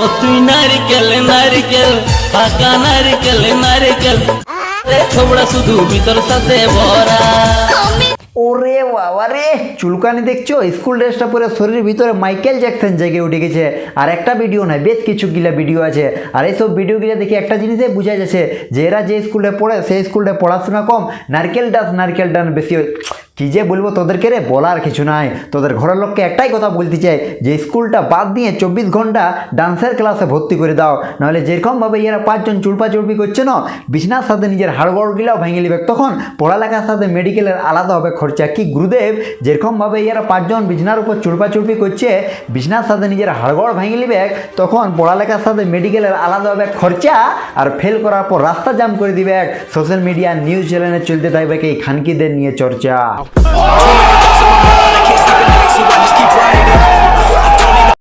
ও তুই নারকেল নারকেল পাকা নারকেল নারকেল রে ছোবড়া শুধু ভিতর সাথে ভরা। ওরে বাবা রে, চুলকানি দেখছো? স্কুল ড্রেসটা পরে শরীরের ভিতরে মাইকেল জ্যাকসন জেগে উঠে গেছে। আর একটা ভিডিও নয়, বেশ কিছু গিলা ভিডিও আছে। আর এইসব ভিডিওগুলো দেখে একটা জিনিসে বোঝা যাচ্ছে যে এরা যে স্কুলে পড়ে সেই স্কুলে পড়াশোনা কম, নারকেল ডান্স বেশি হয়। কী যে বলবো তোদেরকে রে, বলার কিছু নাই। তোদের ঘরের লোককে একটাই কথা বলতে চাই যে স্কুলটা বাদ দিয়ে 24 ঘন্টা ডান্সের ক্লাসে ভর্তি করে দাও, নাহলে যেরকমভাবে এরা 5 জন চুলপি করছে না, বিছনার সাথে নিজের হাড়গড়গুলাও ভেঙে নেবে। তখন পড়ালেখার সাথে মেডিকেলের আলাদা হবে খরচা। কি গুরুদেব, যেরকমভাবে এরা 5 জন বিছনার উপর চুলপি করছে, বিছনার সাথে নিজের হাড়গড় ভেঙে নেবে, তখন পড়ালেখার সাথে মেডিকেলের আলাদা হবে খরচা। আর ফেল করার পর রাস্তা জাম করে দিবে। সোশ্যাল মিডিয়া নিউজ চ্যানেলে চলতে থাকবে এই খানকিদের নিয়ে চর্চা।